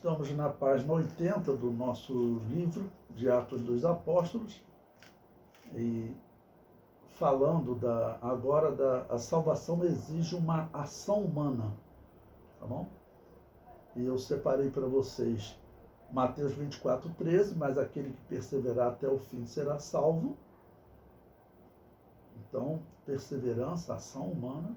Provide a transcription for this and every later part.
estamos na página 80 do nosso livro de Atos dos Apóstolos, e falando agora a salvação exige uma ação humana, tá bom? E eu separei para vocês Mateus 24:13, mas aquele que perseverar até o fim será salvo. Então, perseverança, ação humana.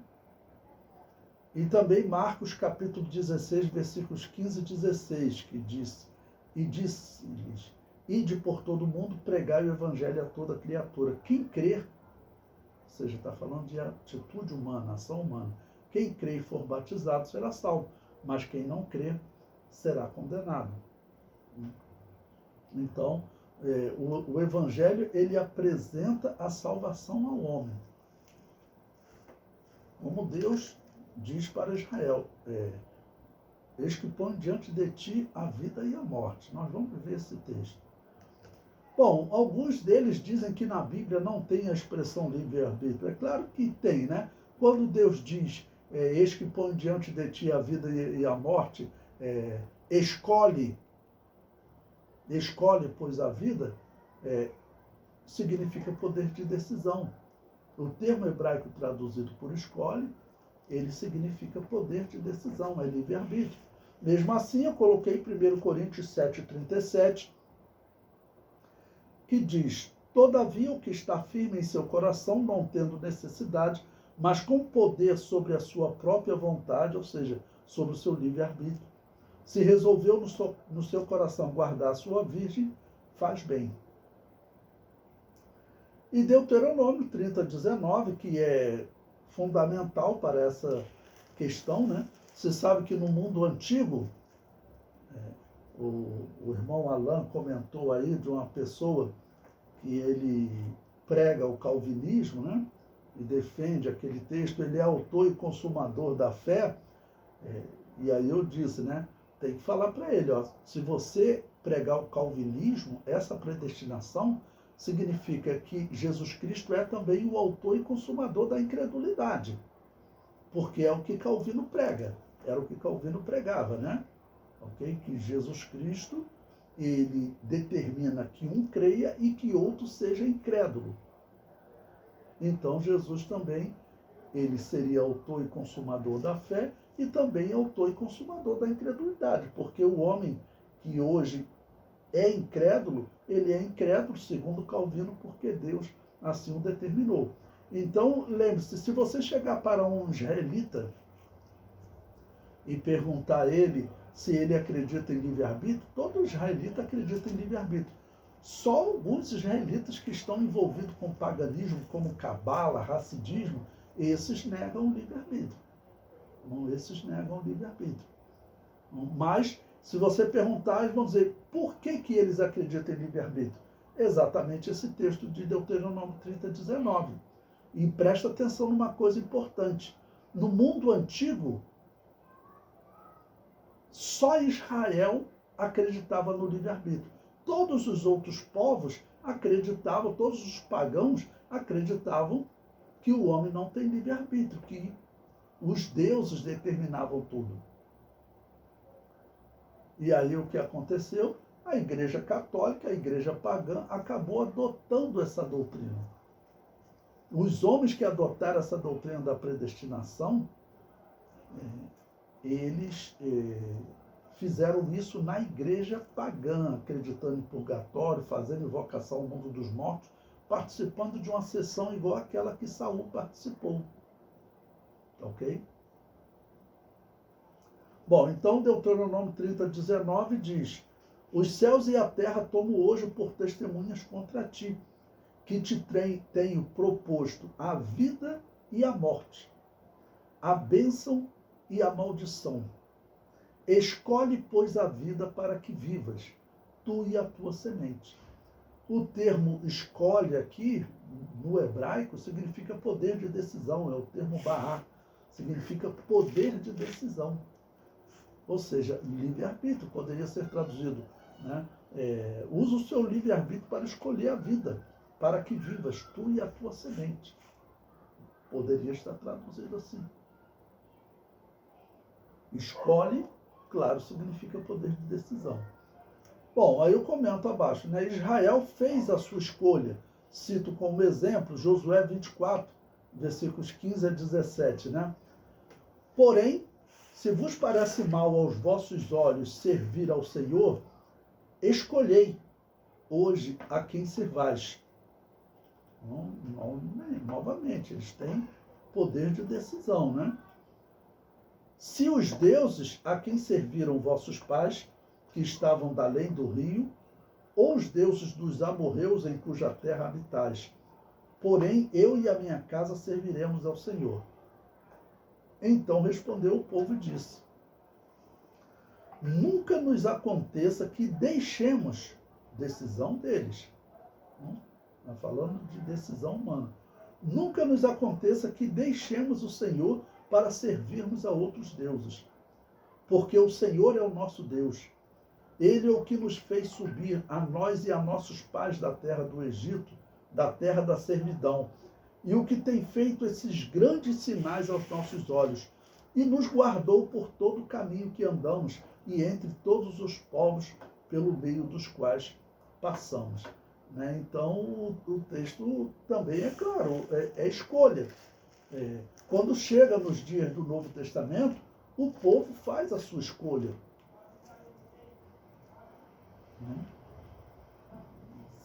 E também Marcos capítulo 16, versículos 15 e 16, que diz: E disse-lhes: Ide por todo o mundo, pregai o evangelho a toda criatura. Quem crer, ou seja, está falando de atitude humana, ação humana. Quem crer e for batizado será salvo, mas quem não crer será condenado. Então, o evangelho, ele apresenta a salvação ao homem. Como Deus diz para Israel, eis que põe diante de ti a vida e a morte. Nós vamos ver esse texto. Bom, alguns deles dizem que na Bíblia não tem a expressão livre-arbítrio. É claro que tem, né? Quando Deus diz, eis que põe diante de ti a vida e a morte, escolhe, pois, a vida, significa poder de decisão. O termo hebraico traduzido por escolhe, ele significa poder de decisão, é livre-arbítrio. Mesmo assim, eu coloquei 1 Coríntios 7:37, que diz: Todavia, o que está firme em seu coração, não tendo necessidade, mas com poder sobre a sua própria vontade, ou seja, sobre o seu livre-arbítrio, se resolveu no seu coração guardar a sua virgem, faz bem. E Deuteronômio 30:19, que é fundamental para essa questão, né? Você sabe que no mundo antigo, o irmão Alain comentou aí de uma pessoa que ele prega o calvinismo, né? E defende aquele texto, ele é autor e consumador da fé, e aí eu disse, né? Tem que falar para ele, ó, se você pregar o calvinismo, essa predestinação significa que Jesus Cristo é também o autor e consumador da incredulidade. Porque é o que Calvino prega. Era o que Calvino pregava, né? Okay? Que Jesus Cristo, ele determina que um creia e que outro seja incrédulo. Então, Jesus também, ele seria autor e consumador da fé e também autor e consumador da incredulidade. Porque o homem que hoje é incrédulo, ele é incrédulo segundo Calvino, porque Deus assim o determinou. Então, lembre-se, se você chegar para um israelita e perguntar a ele se ele acredita em livre-arbítrio, todo israelita acredita em livre-arbítrio. Só alguns israelitas que estão envolvidos com paganismo, como cabala, racidismo, esses negam o livre-arbítrio. Esses negam o livre-arbítrio. Mas, se você perguntar, eles vão dizer, por que eles acreditam em livre-arbítrio? Exatamente esse texto de Deuteronômio 30:19. E presta atenção numa coisa importante. No mundo antigo, só Israel acreditava no livre-arbítrio. Todos os outros povos acreditavam, todos os pagãos acreditavam que o homem não tem livre-arbítrio, que os deuses determinavam tudo. E aí o que aconteceu? A Igreja Católica, a Igreja Pagã, acabou adotando essa doutrina. Os homens que adotaram essa doutrina da predestinação, eles fizeram isso na Igreja Pagã, acreditando em purgatório, fazendo invocação ao mundo dos mortos, participando de uma sessão igual àquela que Saul participou. Ok? Bom, então Deuteronômio 30:19 diz: Os céus e a terra tomo hoje por testemunhas contra ti, que te tenho proposto a vida e a morte, a bênção e a maldição. Escolhe, pois, a vida para que vivas, tu e a tua semente. O termo escolhe aqui, no hebraico, significa poder de decisão, é o termo bahá, significa poder de decisão. Ou seja, livre-arbítrio, poderia ser traduzido, né? Usa o seu livre-arbítrio para escolher a vida, para que vivas, tu e a tua semente. Poderia estar traduzido assim. Escolhe claro, significa poder de decisão. Bom, aí eu comento abaixo, né? Israel fez a sua escolha. Cito como exemplo Josué 24, versículos 15 a 17, né? Porém, se vos parece mal aos vossos olhos servir ao Senhor, escolhei hoje a quem servais. Novamente, eles têm poder de decisão, né? Se os deuses a quem serviram vossos pais, que estavam da além do rio, ou os deuses dos amorreus em cuja terra habitais. Porém, eu e a minha casa serviremos ao Senhor. Então respondeu o povo e disse: nunca nos aconteça que deixemos decisão deles. Está falando de decisão humana. Nunca nos aconteça que deixemos o Senhor para servirmos a outros deuses. Porque o Senhor é o nosso Deus. Ele é o que nos fez subir, a nós e a nossos pais, da terra do Egito, da terra da servidão, e o que tem feito esses grandes sinais aos nossos olhos, e nos guardou por todo o caminho que andamos, e entre todos os povos pelo meio dos quais passamos. Né? Então, o texto também é claro, é escolha. Quando chega nos dias do Novo Testamento, o povo faz a sua escolha.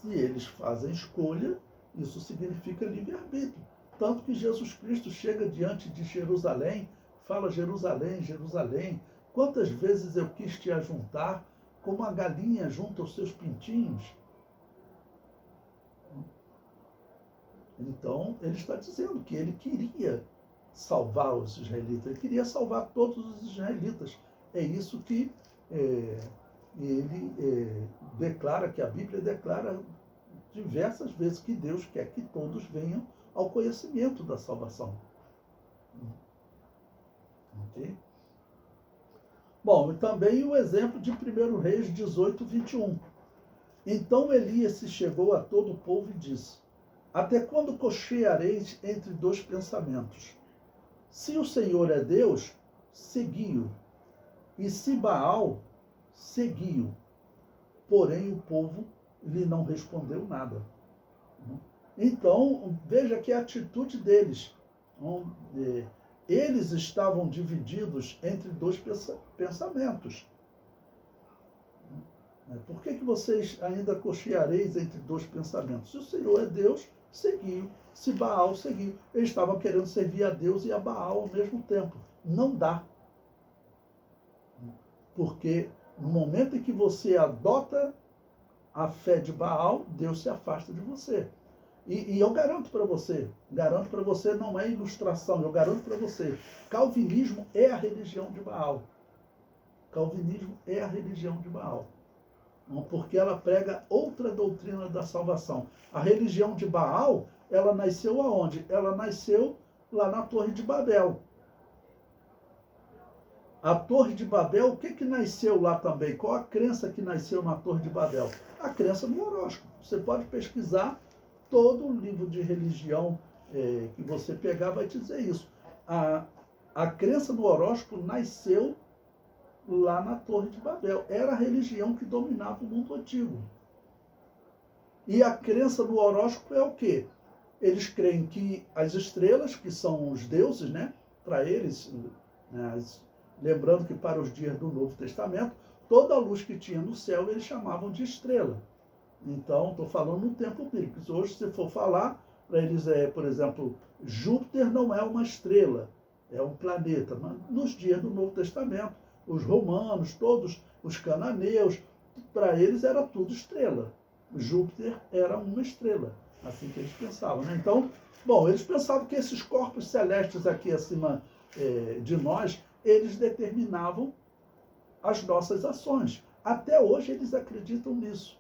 Se eles fazem escolha, isso significa livre-arbítrio. Tanto que Jesus Cristo chega diante de Jerusalém, fala: Jerusalém, Jerusalém, quantas vezes eu quis te ajuntar, como a galinha junta os seus pintinhos. Então, ele está dizendo que ele queria salvar os israelitas, ele queria salvar todos os israelitas. É isso que ele declara, que a Bíblia declara diversas vezes, que Deus quer que todos venham ao conhecimento da salvação. Ok? Bom, e também o exemplo de 1 Reis 18, 21. Então Elias se chegou a todo o povo e disse: até quando cocheareis entre dois pensamentos? Se o Senhor é Deus, segui-o, e se Baal, segui-o. Porém o povo lhe não respondeu nada. Então, veja que a atitude deles. Eles estavam divididos entre dois pensamentos. Por que vocês ainda cocheareis entre dois pensamentos? Se o Senhor é Deus, seguiu. Se Baal, seguiu. Eles estavam querendo servir a Deus e a Baal ao mesmo tempo. Não dá. Porque no momento em que você adota a fé de Baal, Deus se afasta de você. E eu garanto para você, não é ilustração, eu garanto para você, calvinismo é a religião de Baal. Calvinismo é a religião de Baal. Porque ela prega outra doutrina da salvação. A religião de Baal, ela nasceu aonde? Ela nasceu lá na Torre de Babel. A Torre de Babel, o que nasceu lá também? Qual a crença que nasceu na Torre de Babel? A crença no horóscopo. Você pode pesquisar todo o livro de religião que você pegar, vai te dizer isso. A crença no horóscopo nasceu lá na Torre de Babel. Era a religião que dominava o mundo antigo. E a crença no horóscopo é o quê? Eles creem que as estrelas, que são os deuses, né? Para eles, lembrando que para os dias do Novo Testamento, toda a luz que tinha no céu eles chamavam de estrela. Então, estou falando no tempo bíblico. Hoje, se for falar, para eles por exemplo, Júpiter não é uma estrela, é um planeta. Mas nos dias do Novo Testamento, os romanos, todos os cananeus, para eles era tudo estrela. Júpiter era uma estrela, assim que eles pensavam. Né? Então, bom, eles pensavam que esses corpos celestes aqui acima de nós, eles determinavam as nossas ações. Até hoje eles acreditam nisso.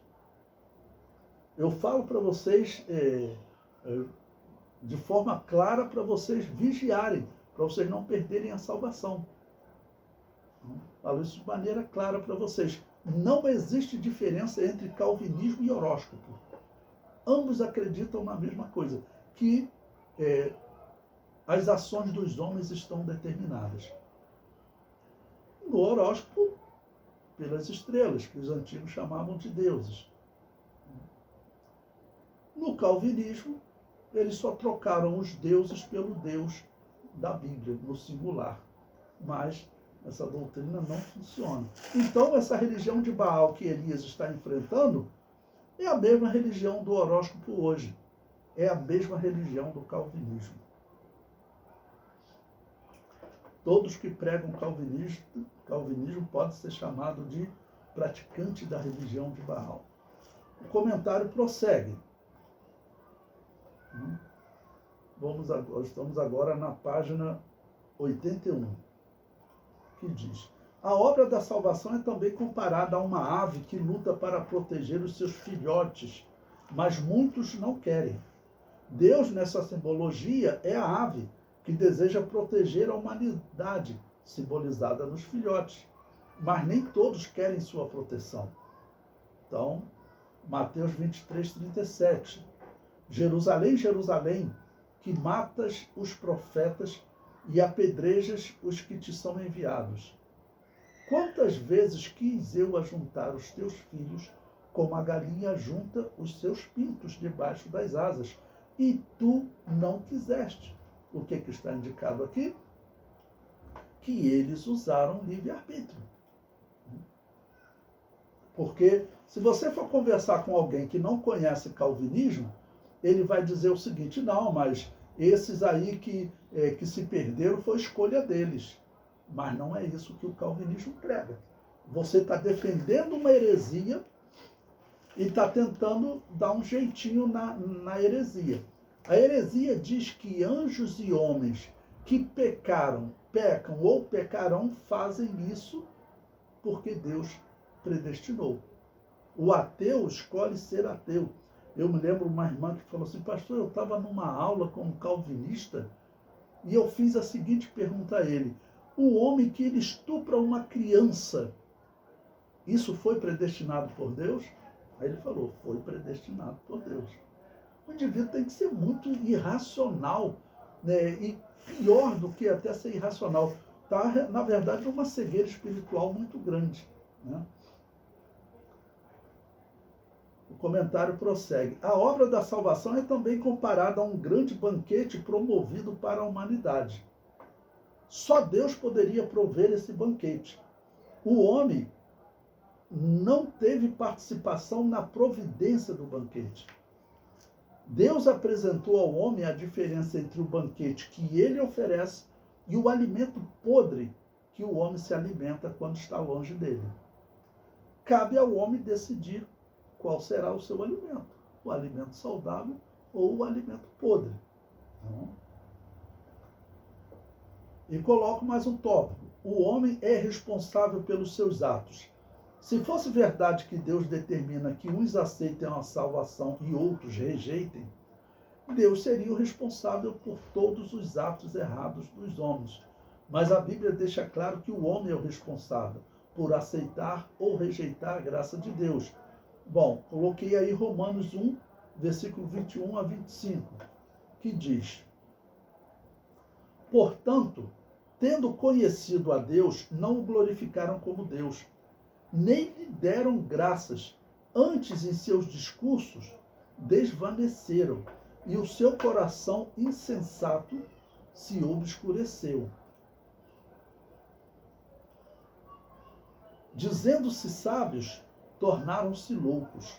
Eu falo para vocês de forma clara para vocês vigiarem, para vocês não perderem a salvação. Falo isso de maneira clara para vocês. Não existe diferença entre calvinismo e horóscopo. Ambos acreditam na mesma coisa, que as ações dos homens estão determinadas. No horóscopo, pelas estrelas, que os antigos chamavam de deuses. No calvinismo, eles só trocaram os deuses pelo Deus da Bíblia, no singular. Mas essa doutrina não funciona. Então, essa religião de Baal que Elias está enfrentando é a mesma religião do horóscopo hoje. É a mesma religião do calvinismo. Todos que pregam calvinismo podem ser chamados de praticante da religião de Baal. O comentário prossegue. Estamos agora na página 81, que diz: a obra da salvação é também comparada a uma ave que luta para proteger os seus filhotes, mas muitos não querem. Deus, nessa simbologia, é a ave que deseja proteger a humanidade, simbolizada nos filhotes, mas nem todos querem sua proteção. Então, Mateus 23, 37. Jerusalém, Jerusalém, que matas os profetas e apedrejas os que te são enviados. Quantas vezes quis eu ajuntar os teus filhos, como a galinha junta os seus pintos debaixo das asas, e tu não quiseste. O que está indicado aqui? Que eles usaram livre-arbítrio. Porque se você for conversar com alguém que não conhece calvinismo, ele vai dizer o seguinte: não, mas esses aí que se perderam foi escolha deles. Mas não é isso que o calvinismo prega. Você está defendendo uma heresia e está tentando dar um jeitinho na heresia. A heresia diz que anjos e homens que pecam ou pecarão fazem isso porque Deus predestinou. O ateu escolhe ser ateu. Eu me lembro uma irmã que falou assim: pastor, eu estava numa aula com um calvinista e eu fiz a seguinte pergunta a ele: o homem que ele estupra uma criança, isso foi predestinado por Deus? Aí ele falou: foi predestinado por Deus. O indivíduo tem que ser muito irracional, né? E pior do que até ser irracional, está, na verdade, numa cegueira espiritual muito grande, né? O comentário prossegue: a obra da salvação é também comparada a um grande banquete promovido para a humanidade. Só Deus poderia prover esse banquete. O homem não teve participação na providência do banquete. Deus apresentou ao homem a diferença entre o banquete que ele oferece e o alimento podre que o homem se alimenta quando está longe dele. Cabe ao homem decidir qual será o seu alimento: o alimento saudável ou o alimento podre. E coloco mais um tópico: o homem é responsável pelos seus atos. Se fosse verdade que Deus determina que uns aceitem a salvação e outros rejeitem, Deus seria o responsável por todos os atos errados dos homens. Mas a Bíblia deixa claro que o homem é o responsável por aceitar ou rejeitar a graça de Deus. Bom, coloquei aí Romanos 1, versículo 21 a 25, que diz: portanto, tendo conhecido a Deus, não o glorificaram como Deus, nem lhe deram graças, antes em seus discursos desvaneceram, e o seu coração insensato se obscureceu. Dizendo-se sábios, tornaram-se loucos,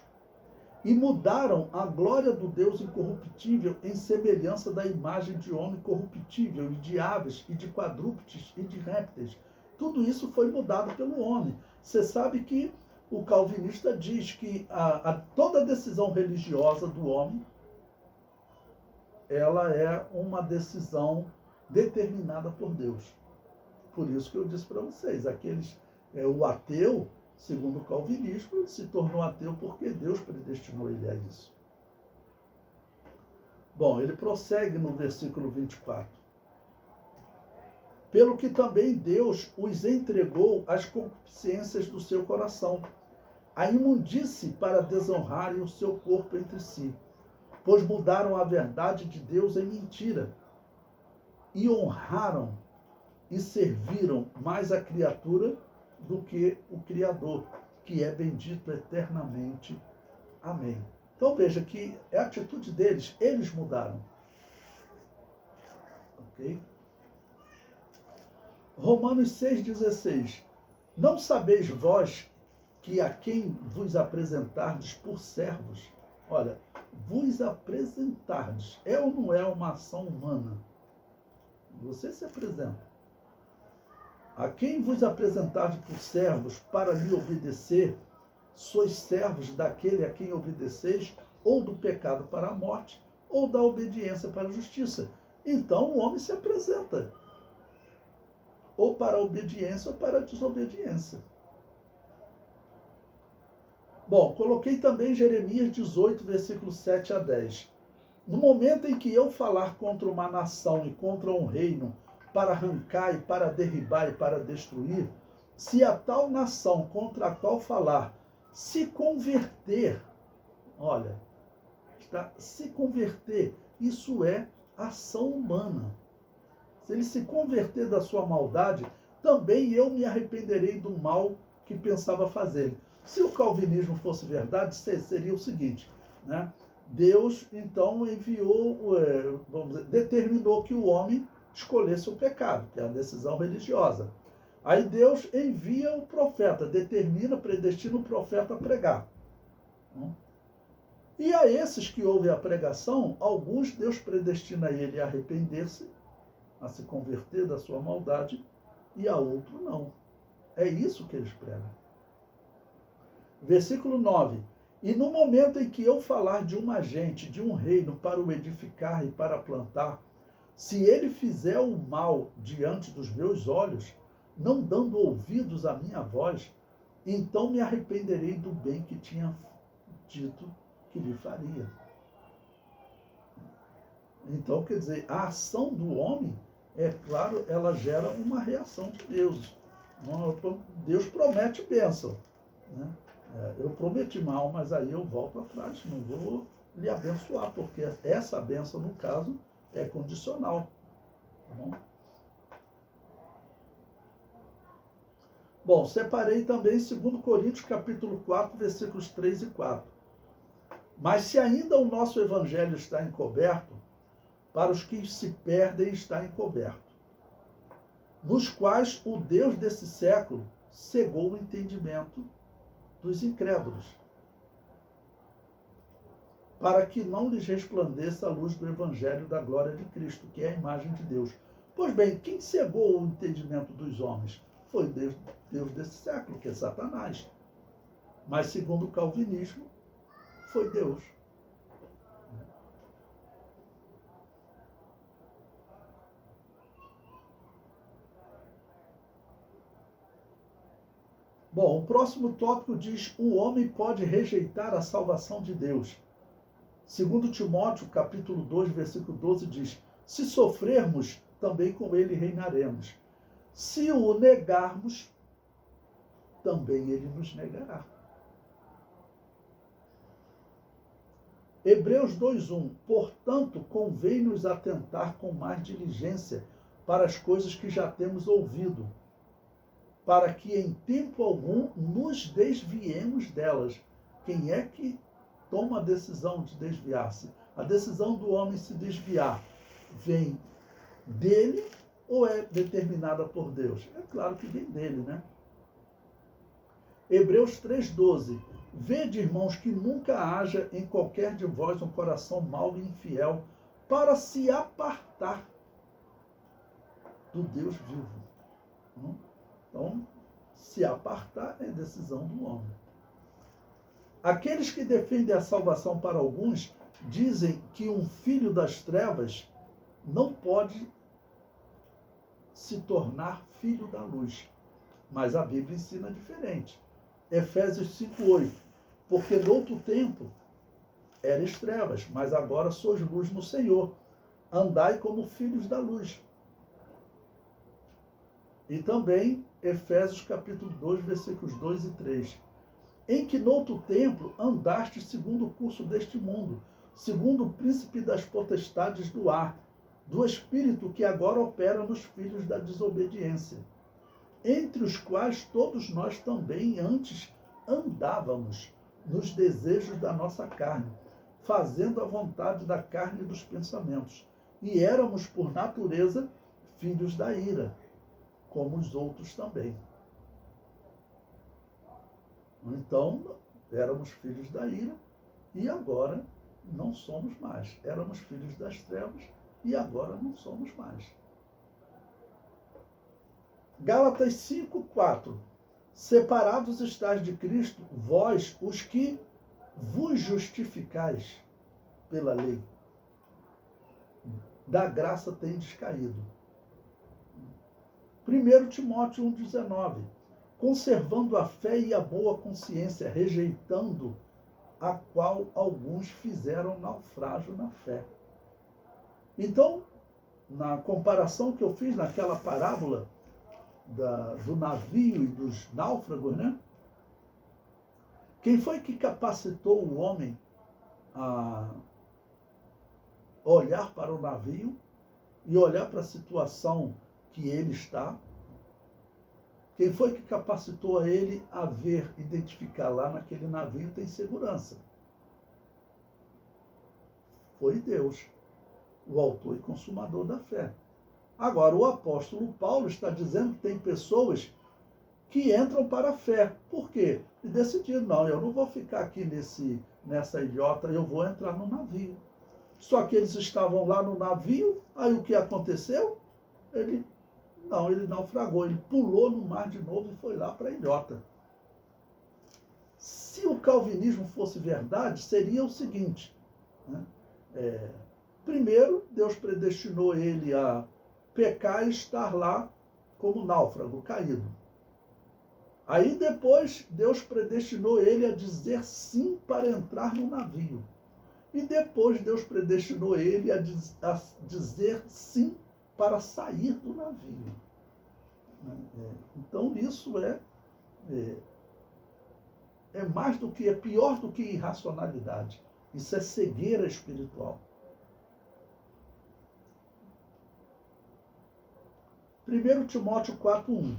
e mudaram a glória do Deus incorruptível em semelhança da imagem de homem corruptível, e de aves, e de quadrúpedes, e de répteis. Tudo isso foi mudado pelo homem. Você sabe que o calvinista diz que toda decisão religiosa do homem, ela é uma decisão determinada por Deus. Por isso que eu disse para vocês, o ateu, segundo o calvinismo, ele se tornou ateu porque Deus predestinou ele a isso. Bom, ele prossegue no versículo 24. Pelo que também Deus os entregou às concupiscências do seu coração, a imundície para desonrarem o seu corpo entre si, pois mudaram a verdade de Deus em mentira, e honraram e serviram mais a criatura do que o Criador, que é bendito eternamente. Amém. Então veja que é a atitude deles, eles mudaram. Ok? Romanos 6,16. Não sabeis vós que a quem vos apresentardes por servos, olha, vos apresentardes, é ou não é uma ação humana? Você se apresenta. A quem vos apresentardes por servos para lhe obedecer, sois servos daquele a quem obedeceis, ou do pecado para a morte, ou da obediência para a justiça. Então o homem se apresenta, ou para a obediência ou para a desobediência. Bom, coloquei também Jeremias 18, versículos 7 a 10. No momento em que eu falar contra uma nação e contra um reino, para arrancar e para derribar e para destruir, se a tal nação contra a qual falar se converter, olha, se converter, isso é ação humana. Se ele se converter da sua maldade, também eu me arrependerei do mal que pensava fazer. Se o calvinismo fosse verdade, seria o seguinte, né? Deus, então, enviou, vamos dizer, determinou que o homem escolhesse o pecado, que é a decisão religiosa. Aí Deus envia o profeta, determina, predestina o profeta a pregar. E a esses que ouvem a pregação, alguns Deus predestina ele a arrepender-se, a se converter da sua maldade, e a outro não. É isso que eles pregam. Versículo 9. E no momento em que eu falar de uma gente, de um reino, para o edificar e para plantar, se ele fizer o mal diante dos meus olhos, não dando ouvidos à minha voz, então me arrependerei do bem que tinha dito que lhe faria. Então, quer dizer, a ação do homem, é claro, ela gera uma reação de Deus. Deus promete bênção, né? Eu prometi mal, mas aí eu volto atrás, não vou lhe abençoar, porque essa bênção, no caso, é condicional. Tá bom? Bom, separei também 2 Coríntios capítulo 4, versículos 3 e 4. Mas se ainda o nosso evangelho está encoberto, para os que se perdem está encoberto, nos quais o Deus desse século cegou o entendimento dos incrédulos, para que não lhes resplandeça a luz do evangelho da glória de Cristo, que é a imagem de Deus. Pois bem, quem cegou o entendimento dos homens? Foi Deus desse século, que é Satanás. Mas, segundo o calvinismo, foi Deus. Bom, o próximo tópico diz: o homem pode rejeitar a salvação de Deus. Segundo Timóteo, capítulo 2, versículo 12, diz: se sofrermos, também com ele reinaremos. Se o negarmos, também ele nos negará. Hebreus 2:1. Portanto, convém-nos atentar com mais diligência para as coisas que já temos ouvido, para que em tempo algum nos desviemos delas. Quem é que toma a decisão de desviar-se? A decisão do homem se desviar vem dele ou é determinada por Deus? É claro que vem dele, né? Hebreus 3:12. Vede, irmãos, que nunca haja em qualquer de vós um coração mau e infiel para se apartar do Deus vivo. Então, se apartar é decisão do homem. Aqueles que defendem a salvação para alguns dizem que um filho das trevas não pode se tornar filho da luz. Mas a Bíblia ensina diferente. Efésios 5:8. Porque noutro tempo eres trevas, mas agora sois luz no Senhor. Andai como filhos da luz. E também Efésios capítulo 2, versículos 2 e 3. Em que noutro tempo andaste segundo o curso deste mundo, segundo o príncipe das potestades do ar, do espírito que agora opera nos filhos da desobediência, entre os quais todos nós também antes andávamos nos desejos da nossa carne, fazendo a vontade da carne e dos pensamentos. E éramos, por natureza, filhos da ira, como os outros também. Então, éramos filhos da ira e agora não somos mais. Éramos filhos das trevas e agora não somos mais. Gálatas 5:4. Separados estáis de Cristo, vós, os que vos justificais pela lei. Da graça tendes caído. 1 Timóteo 1,19. Conservando a fé e a boa consciência, rejeitando a qual alguns fizeram naufrágio na fé. Então, na comparação que eu fiz naquela parábola do navio e dos náufragos, né? Quem foi que capacitou o homem a olhar para o navio e olhar para a situação que ele está? Quem foi que capacitou a ele a ver, identificar lá naquele navio tem segurança? Foi Deus, o autor e consumador da fé. Agora, o apóstolo Paulo está dizendo que tem pessoas que entram para a fé. Por quê? E decidiram, não, eu não vou ficar aqui nessa ilhota, eu vou entrar no navio. Só que eles estavam lá no navio, aí o que aconteceu? Ele naufragou, ele pulou no mar de novo e foi lá para a ilhota. Se o calvinismo fosse verdade, seria o seguinte, né? Primeiro, Deus predestinou ele a pecar e estar lá como náufrago, caído. Aí depois, Deus predestinou ele a dizer sim para entrar no navio. E depois, Deus predestinou ele a dizer sim para sair do navio. Então, isso é mais do que, é pior do que irracionalidade. Isso é cegueira espiritual. 1 Timóteo 4:1.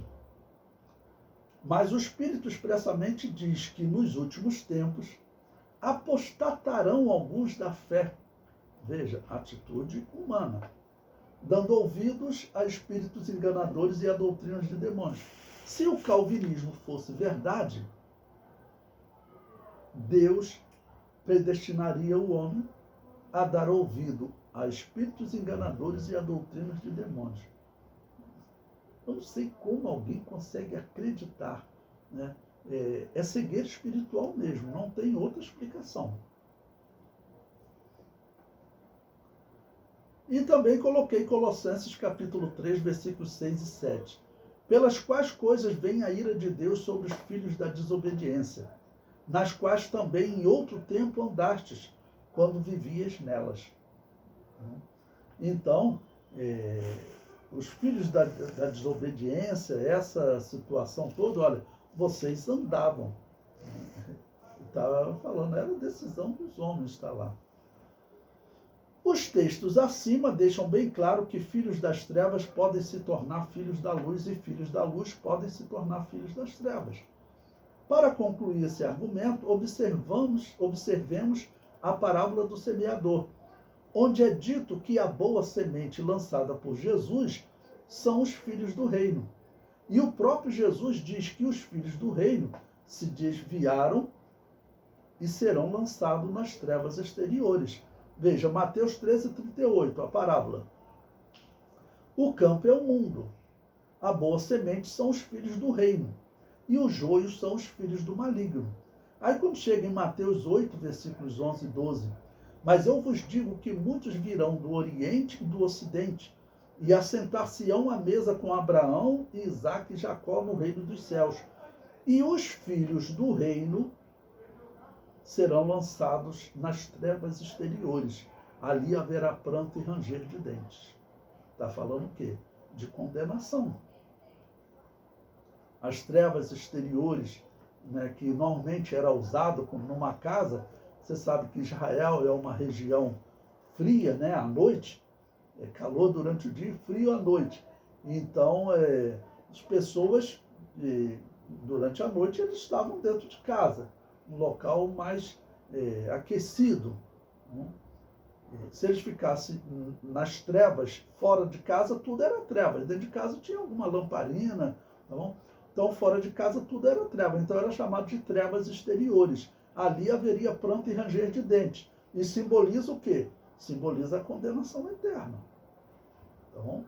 Mas o Espírito expressamente diz que nos últimos tempos apostatarão alguns da fé. Veja, atitude humana. Dando ouvidos a espíritos enganadores e a doutrinas de demônios. Se o calvinismo fosse verdade, Deus predestinaria o homem a dar ouvido a espíritos enganadores e a doutrinas de demônios. Eu não sei como alguém consegue acreditar, né? É cegueira espiritual mesmo, não tem outra explicação. E também coloquei Colossenses capítulo 3, versículos 6 e 7. Pelas quais coisas vem a ira de Deus sobre os filhos da desobediência, nas quais também em outro tempo andastes, quando vivias nelas. Então, os filhos da desobediência, essa situação toda, olha, vocês andavam. Estava falando, era a decisão dos homens estar lá. Os textos acima deixam bem claro que filhos das trevas podem se tornar filhos da luz e filhos da luz podem se tornar filhos das trevas. Para concluir esse argumento, observemos a parábola do semeador, onde é dito que a boa semente lançada por Jesus são os filhos do reino. E o próprio Jesus diz que os filhos do reino se desviaram e serão lançados nas trevas exteriores. Veja, Mateus 13:38, a parábola. O campo é o mundo. A boa semente são os filhos do reino. E os joios são os filhos do maligno. Aí quando chega em Mateus 8, versículos 11 e 12, mas eu vos digo que muitos virão do Oriente e do Ocidente, e assentar-se-ão à mesa com Abraão, Isaque e Jacó no reino dos céus. E os filhos do reino serão lançados nas trevas exteriores. Ali haverá pranto e ranger de dentes. Está falando o quê? De condenação. As trevas exteriores, né, que normalmente era usado como numa casa, você sabe que Israel é uma região fria, né, à noite, é calor durante o dia e frio à noite. Então, as pessoas, durante a noite, eles estavam dentro de casa, um local mais aquecido. Né? Se eles ficassem nas trevas, fora de casa, tudo era trevas. Dentro de casa tinha alguma lamparina, tá bom? Então, fora de casa, tudo era treva. Então, era chamado de trevas exteriores. Ali haveria pranto e ranger de dentes. E simboliza o quê? Simboliza a condenação eterna. Tá bom?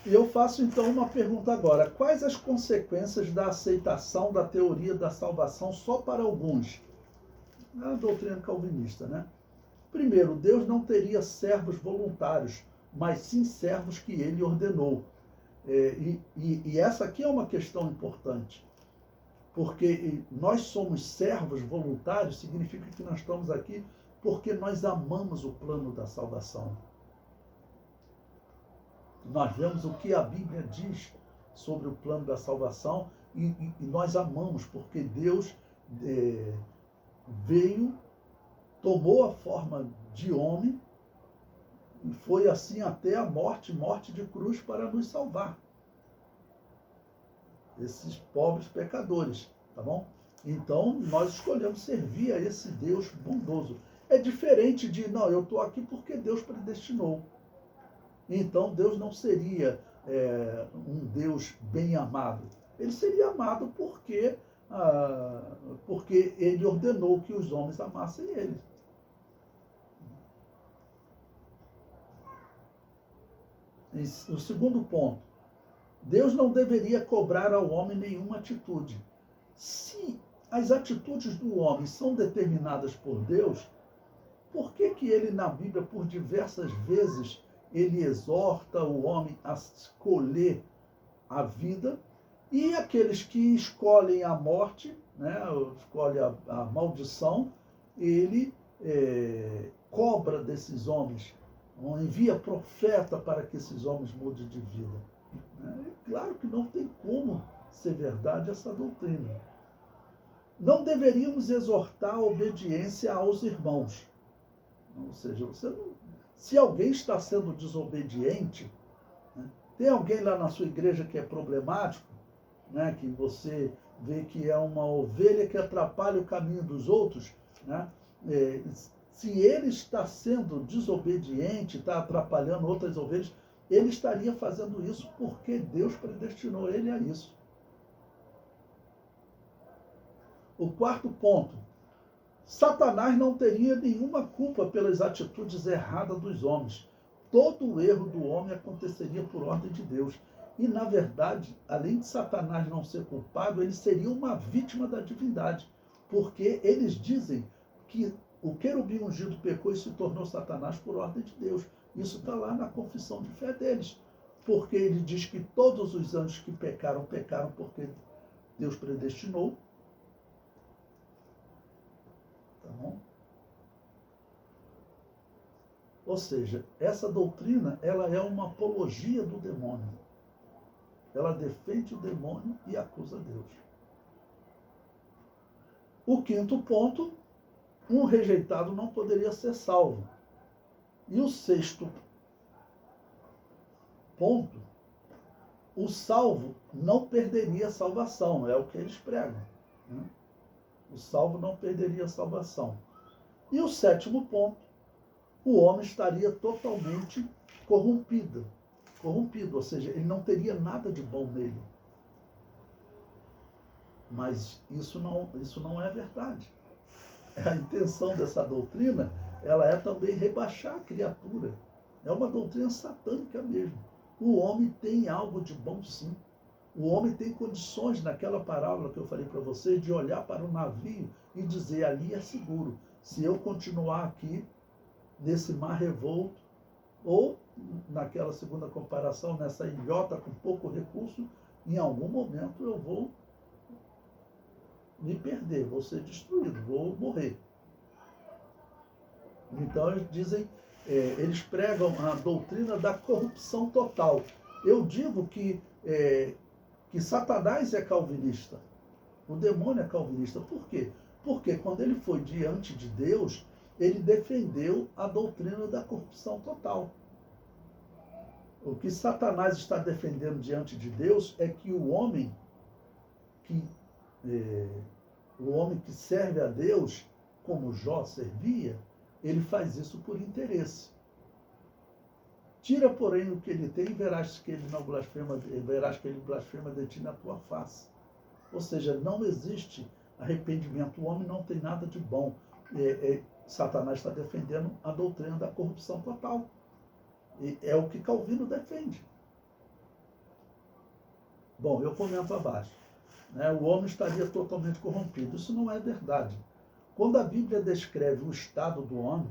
E eu faço então uma pergunta agora. Quais as consequências da aceitação da teoria da salvação só para alguns? É a doutrina calvinista, né? Primeiro, Deus não teria servos voluntários, mas sim servos que ele ordenou. E essa aqui é uma questão importante, porque nós somos servos voluntários, significa que nós estamos aqui porque nós amamos o plano da salvação. Nós vemos o que a Bíblia diz sobre o plano da salvação e nós amamos, porque Deus veio, tomou a forma de homem e foi assim até a morte de cruz para nos salvar. Esses pobres pecadores, tá bom? Então, nós escolhemos servir a esse Deus bondoso. É diferente de, não, eu estou aqui porque Deus predestinou. Então, Deus não seria um Deus bem amado. Ele seria amado porque ele ordenou que os homens amassem ele. O segundo ponto. Deus não deveria cobrar ao homem nenhuma atitude. Se as atitudes do homem são determinadas por Deus, por que ele, na Bíblia, por diversas vezes, ele exorta o homem a escolher a vida, e aqueles que escolhem a morte, né, escolhem a maldição, ele cobra desses homens, envia profeta para que esses homens mudem de vida. É claro que não tem como ser verdade essa doutrina. Não deveríamos exortar a obediência aos irmãos. Ou seja, se alguém está sendo desobediente, né, tem alguém lá na sua igreja que é problemático, né, que você vê que é uma ovelha que atrapalha o caminho dos outros, né, se ele está sendo desobediente, está atrapalhando outras ovelhas, ele estaria fazendo isso porque Deus predestinou ele a isso. O quarto ponto. Satanás não teria nenhuma culpa pelas atitudes erradas dos homens. Todo o erro do homem aconteceria por ordem de Deus. E, na verdade, além de Satanás não ser culpado, ele seria uma vítima da divindade. Porque eles dizem que o querubim ungido pecou e se tornou Satanás por ordem de Deus. Isso está lá na confissão de fé deles. Porque ele diz que todos os anjos que pecaram, pecaram porque Deus predestinou. Tá bom? Ou seja, essa doutrina, ela é uma apologia do demônio. Ela defende o demônio e acusa Deus. O quinto ponto, um rejeitado não poderia ser salvo. E o sexto ponto, o salvo não perderia a salvação, é o que eles pregam, né? O salvo não perderia a salvação. E o sétimo ponto, o homem estaria totalmente corrompido, ou seja, ele não teria nada de bom nele. Mas isso não é verdade. A intenção dessa doutrina, ela é também rebaixar a criatura. É uma doutrina satânica mesmo. O homem tem algo de bom, sim. O homem tem condições, naquela parábola que eu falei para vocês, de olhar para o navio e dizer, ali é seguro. Se eu continuar aqui, nesse mar revolto, ou, naquela segunda comparação, nessa ilhota com pouco recurso, em algum momento eu vou me perder, vou ser destruído, vou morrer. Então eles dizem, eles pregam a doutrina da corrupção total. Eu digo que Satanás é calvinista, o demônio é calvinista. Por quê? Porque quando ele foi diante de Deus, ele defendeu a doutrina da corrupção total. O que Satanás está defendendo diante de Deus é que o homem que serve a Deus, como Jó servia, ele faz isso por interesse. Tira, porém, o que ele tem e verás que ele blasfema de ti na tua face. Ou seja, não existe arrependimento. O homem não tem nada de bom. Satanás está defendendo a doutrina da corrupção total. E é o que Calvino defende. Bom, eu comento abaixo. O homem estaria totalmente corrompido. Isso não é verdade. Quando a Bíblia descreve o estado do homem,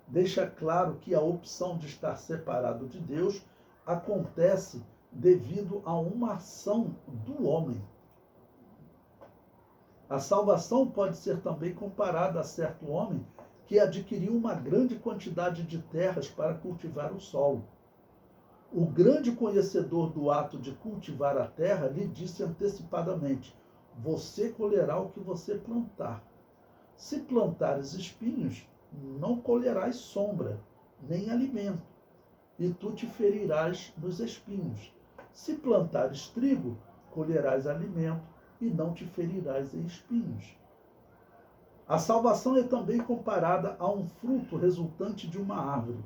deixa claro que a opção de estar separado de Deus acontece devido a uma ação do homem. A salvação pode ser também comparada a certo homem que adquiriu uma grande quantidade de terras para cultivar o solo. O grande conhecedor do ato de cultivar a terra lhe disse antecipadamente: você colherá o que você plantar. Se plantares espinhos, não colherás sombra, nem alimento, e tu te ferirás nos espinhos. Se plantares trigo, colherás alimento, e não te ferirás em espinhos. A salvação é também comparada a um fruto resultante de uma árvore.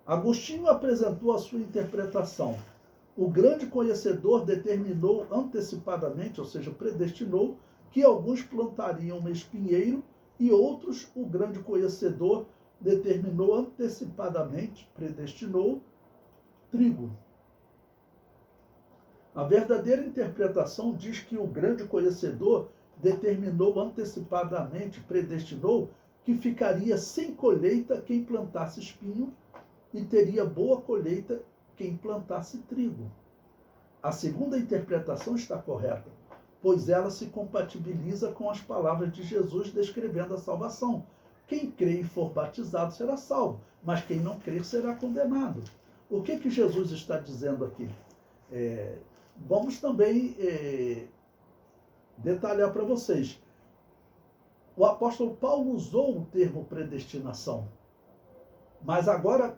Agostinho apresentou a sua interpretação. O grande conhecedor determinou antecipadamente, ou seja, predestinou, que alguns plantariam um espinheiro e outros, o grande conhecedor determinou antecipadamente, predestinou, trigo. A verdadeira interpretação diz que o grande conhecedor determinou antecipadamente, predestinou, que ficaria sem colheita quem plantasse espinho e teria boa colheita quem plantasse trigo. A segunda interpretação está correta, pois ela se compatibiliza com as palavras de Jesus descrevendo a salvação. Quem crê e for batizado será salvo, mas quem não crer será condenado. O que Jesus está dizendo aqui? Vamos também detalhar para vocês. O apóstolo Paulo usou o termo predestinação, mas agora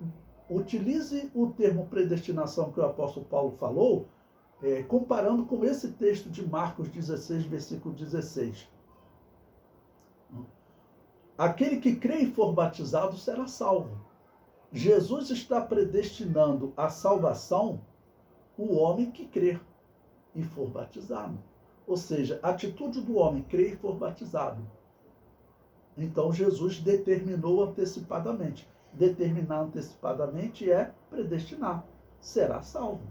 utilize o termo predestinação que o apóstolo Paulo falou, comparando com esse texto de Marcos 16, versículo 16. Aquele que crê e for batizado será salvo. Jesus está predestinando à salvação o homem que crer e for batizado. Ou seja, a atitude do homem crer e for batizado. Então Jesus determinou antecipadamente. Determinar antecipadamente é predestinar. Será salvo.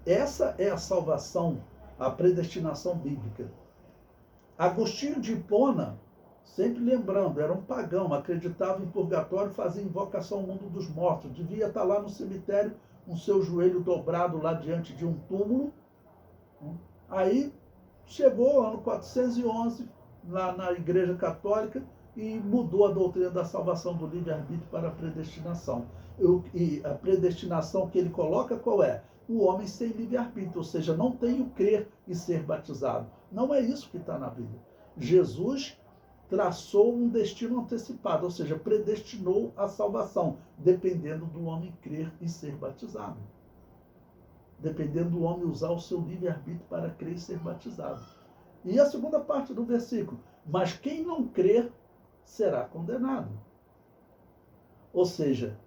Essa é a salvação, a predestinação bíblica. Agostinho de Hipona, sempre lembrando, era um pagão, acreditava em purgatório, fazia invocação ao mundo dos mortos, devia estar lá no cemitério com seu joelho dobrado lá diante de um túmulo. Aí chegou o ano 411, lá na Igreja Católica, e mudou a doutrina da salvação do livre-arbítrio para a predestinação. E a predestinação que ele coloca qual é? O homem sem livre-arbítrio, ou seja, não tem o crer e ser batizado. Não é isso que está na Bíblia. Jesus traçou um destino antecipado, ou seja, predestinou a salvação, dependendo do homem crer e ser batizado. Dependendo do homem usar o seu livre-arbítrio para crer e ser batizado. E a segunda parte do versículo: mas quem não crer será condenado. Ou seja,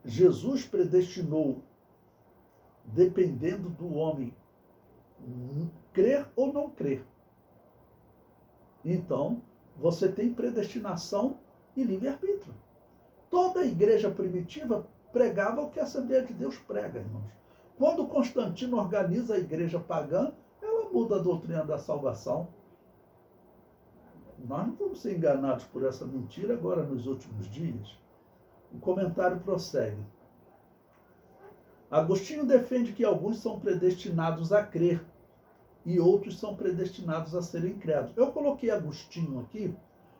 Jesus predestinou, dependendo do homem crer ou não crer. Então, você tem predestinação e livre-arbítrio. Toda a igreja primitiva pregava o que a Assembleia de Deus prega, irmãos. Quando Constantino organiza a igreja pagã, ela muda a doutrina da salvação. Nós não vamos ser enganados por essa mentira agora nos últimos dias. O comentário prossegue. Agostinho defende que alguns são predestinados a crer e outros são predestinados a serem incrédulos. Eu coloquei Agostinho aqui,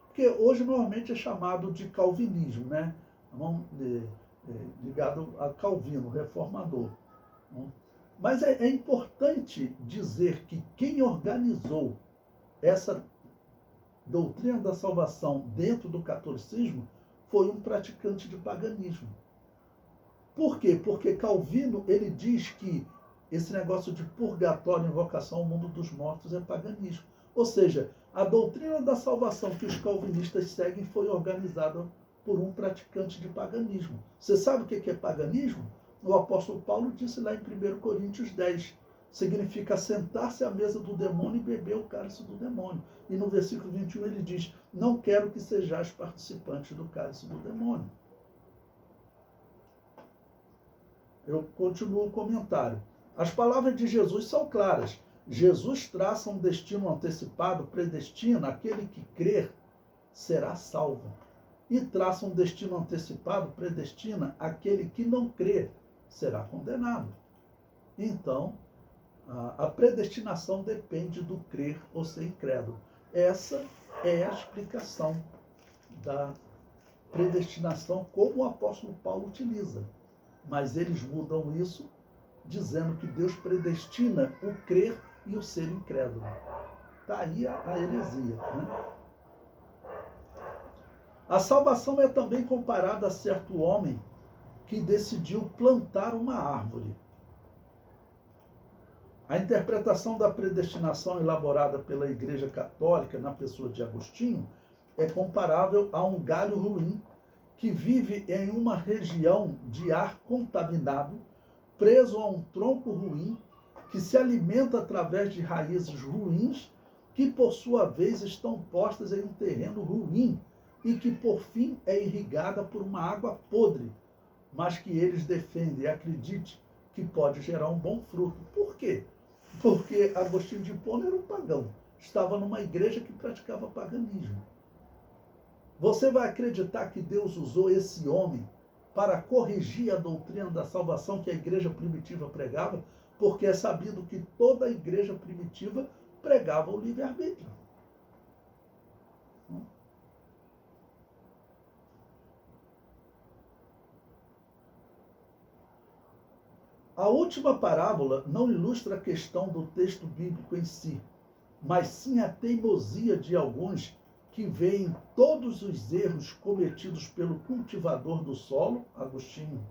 porque hoje normalmente é chamado de calvinismo, né? Ligado a Calvino, reformador. Mas é importante dizer que quem organizou essa doutrina da salvação dentro do catolicismo foi um praticante de paganismo. Por quê? Porque Calvino, ele diz que esse negócio de purgatório, invocação ao mundo dos mortos é paganismo. Ou seja, a doutrina da salvação que os calvinistas seguem foi organizada por um praticante de paganismo. Você sabe o que é paganismo? O apóstolo Paulo disse lá em 1 Coríntios 10. Significa sentar-se à mesa do demônio e beber o cálice do demônio. E no versículo 21 ele diz, não quero que sejais participantes do cálice do demônio. Eu continuo o comentário. As palavras de Jesus são claras. Jesus traça um destino antecipado, predestina, aquele que crer será salvo. E traça um destino antecipado, predestina, aquele que não crer será condenado. Então, a predestinação depende do crer ou ser incrédulo. Essa é a explicação da predestinação como o apóstolo Paulo utiliza. Mas eles mudam isso dizendo que Deus predestina o crer e o ser incrédulo. Está aí a heresia. Né? A salvação é também comparada a certo homem que decidiu plantar uma árvore. A interpretação da predestinação elaborada pela Igreja Católica na pessoa de Agostinho é comparável a um galho ruim que vive em uma região de ar contaminado, preso a um tronco ruim, que se alimenta através de raízes ruins, que por sua vez estão postas em um terreno ruim e que por fim é irrigada por uma água podre, mas que eles defendem e acreditem que pode gerar um bom fruto. Por quê? Porque Agostinho de Hipona era um pagão, estava numa igreja que praticava paganismo. Você vai acreditar que Deus usou esse homem para corrigir a doutrina da salvação que a igreja primitiva pregava? Porque é sabido que toda a igreja primitiva pregava o livre-arbítrio. A última parábola não ilustra a questão do texto bíblico em si, mas sim a teimosia de alguns que veem todos os erros cometidos pelo cultivador do solo, Agostinho.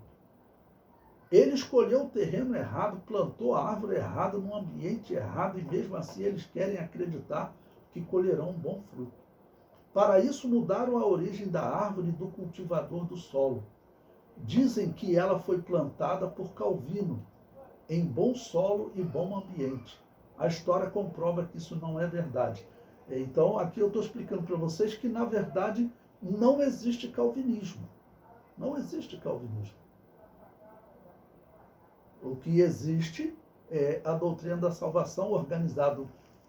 Ele escolheu o terreno errado, plantou a árvore errada, num ambiente errado, e mesmo assim eles querem acreditar que colherão um bom fruto. Para isso mudaram a origem da árvore do cultivador do solo. Dizem que ela foi plantada por Calvino, em bom solo e bom ambiente. A história comprova que isso não é verdade. Então, aqui eu estou explicando para vocês que, na verdade, não existe calvinismo. Não existe calvinismo. O que existe é a doutrina da salvação organizada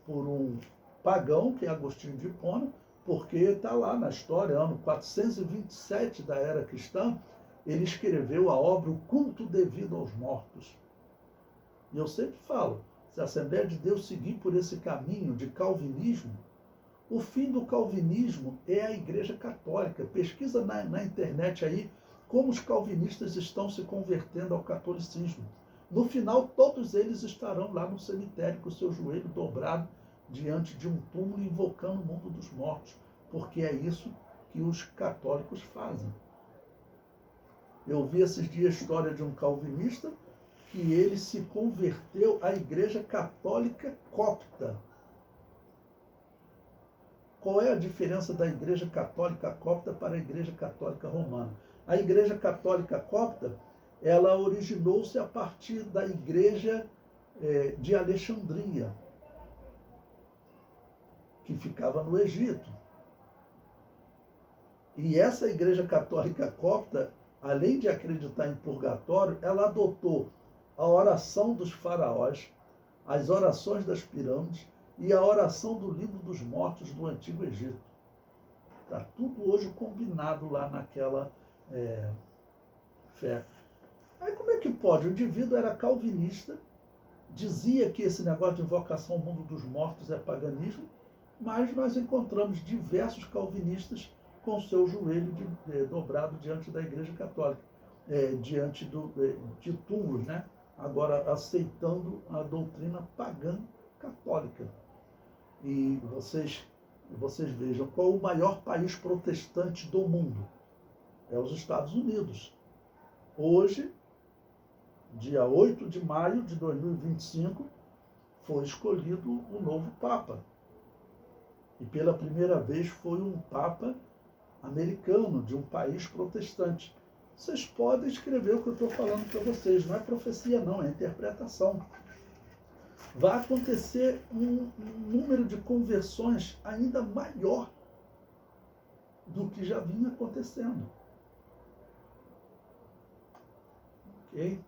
por um pagão, que é Agostinho de Hipona, porque está lá na história, ano 427 da era cristã, ele escreveu a obra O Culto Devido aos Mortos. E eu sempre falo, se a Assembleia de Deus seguir por esse caminho de calvinismo, o fim do calvinismo é a Igreja Católica. Pesquisa na internet aí como os calvinistas estão se convertendo ao catolicismo. No final, todos eles estarão lá no cemitério com o seu joelho dobrado diante de um túmulo, invocando o mundo dos mortos, porque é isso que os católicos fazem. Eu vi esses dias a história de um calvinista que ele se converteu à Igreja Católica Copta. Qual é a diferença da Igreja Católica Copta para a Igreja Católica Romana? A Igreja Católica Copta, ela originou-se a partir da Igreja de Alexandria, que ficava no Egito. E essa Igreja Católica Copta, além de acreditar em purgatório, ela adotou a oração dos faraós, as orações das pirâmides e a oração do livro dos mortos do Antigo Egito. Está tudo hoje combinado lá naquela fé. Aí como é que pode? O indivíduo era calvinista, dizia que esse negócio de invocação ao mundo dos mortos é paganismo, mas nós encontramos diversos calvinistas com seu joelho dobrado diante da Igreja Católica, diante de túmulos, né? Agora aceitando a doutrina pagã católica. E vocês E vocês vejam qual o maior país protestante do mundo. É os Estados Unidos. Hoje, dia 8 de maio de 2025, foi escolhido o novo Papa. E pela primeira vez foi um Papa americano, de um país protestante. Vocês podem escrever o que eu estou falando para vocês. Não é profecia, não, é interpretação. Vai acontecer um número de conversões ainda maior do que já vinha acontecendo. Ok?